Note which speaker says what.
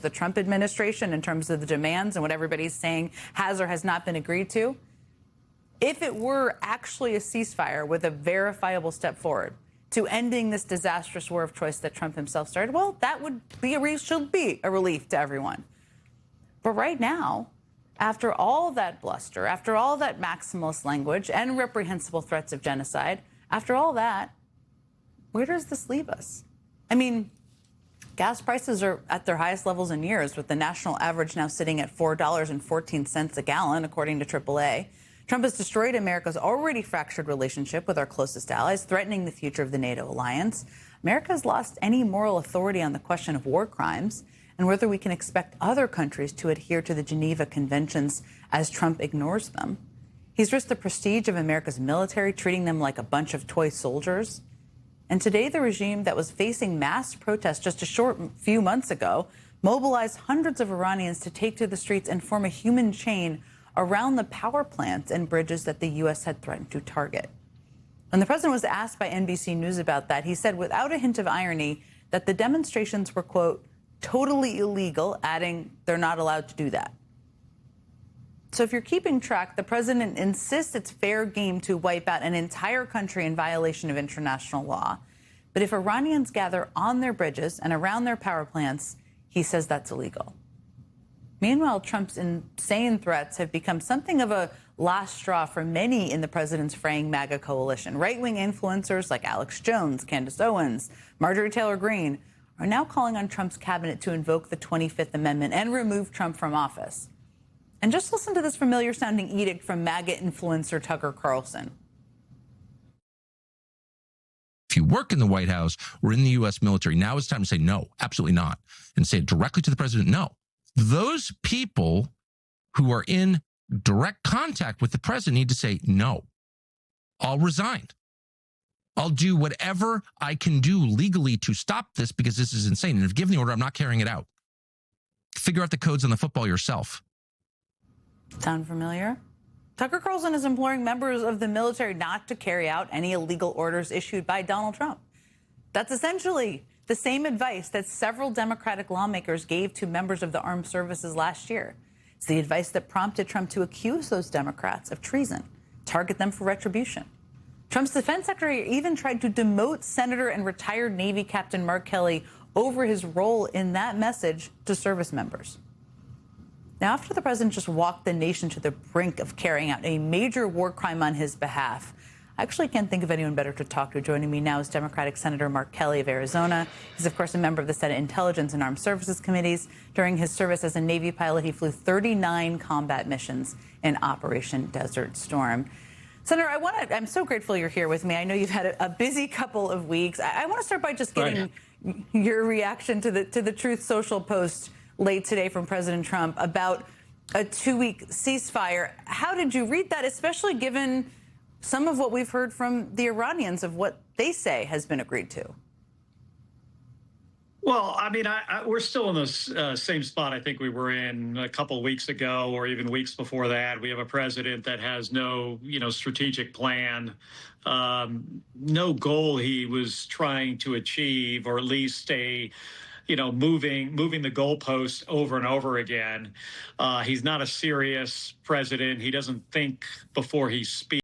Speaker 1: the Trump administration in terms of the demands and what everybody's saying has or has not been agreed to. If it were actually a ceasefire with a verifiable step forward to ending this disastrous war of choice that Trump himself started, well, that would be should be a relief to everyone. But right now, after all that bluster, after all that maximalist language and reprehensible threats of genocide, after all that, where does this leave us? I mean, gas prices are at their highest levels in years, with the national average now sitting at $4.14 a gallon, according to AAA. Trump has destroyed America's already fractured relationship with our closest allies, threatening the future of the NATO alliance. America has lost any moral authority on the question of war crimes and whether we can expect other countries to adhere to the Geneva Conventions as Trump ignores them. He's risked the prestige of America's military, treating them like a bunch of toy soldiers. And today, the regime that was facing mass protests just a short few months ago mobilized hundreds of Iranians to take to the streets and form a human chain around the power plants and bridges that the U.S. had threatened to target. When the president was asked by NBC News about that, he said without a hint of irony that the demonstrations were, quote, totally illegal, adding they're not allowed to do that. So if you're keeping track, the president insists it's fair game to wipe out an entire country in violation of international law. But if Iranians gather on their bridges and around their power plants, he says that's illegal. Meanwhile, Trump's insane threats have become something of a last straw for many in the president's fraying MAGA coalition. Right-wing influencers like Alex Jones, Candace Owens, Marjorie Taylor Greene are now calling on Trump's cabinet to invoke the 25th Amendment and remove Trump from office. And just listen to this familiar-sounding edict from MAGA influencer Tucker Carlson.
Speaker 2: If you work in the White House or in the U.S. military, now it's time to say no, absolutely not, and say it directly to the president, no. Those people who are in direct contact with the president need to say, no, I'll resign. I'll do whatever I can do legally to stop this because this is insane. And if given the order, I'm not carrying it out. Figure out the codes on the football yourself.
Speaker 1: Sound familiar? Tucker Carlson is imploring members of the military not to carry out any illegal orders issued by Donald Trump. That's essentially the same advice that several Democratic lawmakers gave to members of the armed services last year. It's the advice that prompted Trump to accuse those Democrats of treason, target them for retribution. Trump's defense secretary even tried to demote Senator and retired Navy Captain Mark Kelly over his role in that message to service members. Now, after the president just walked the nation to the brink of carrying out a major war crime on his behalf, I actually can't think of anyone better to talk to. Joining me now is Democratic Senator Mark Kelly of Arizona. He's, of course, a member of the Senate Intelligence and Armed Services Committees. During his service as a Navy pilot, he flew 39 combat missions in Operation Desert Storm. Senator, I'm so grateful you're here with me. I know you've had a busy couple of weeks. I want to start by just getting your reaction to the Truth Social post late today from President Trump about a 2-week ceasefire. How did you read that, especially given some of what we've heard from the Iranians of what they say has been agreed to?
Speaker 3: Well, I mean, we're still in the same spot I think we were in a couple of weeks ago or even weeks before that. We have a president that has no, strategic plan, no goal he was trying to achieve, or at least moving the goalpost over and over again. He's not a serious president. He doesn't think before he speaks.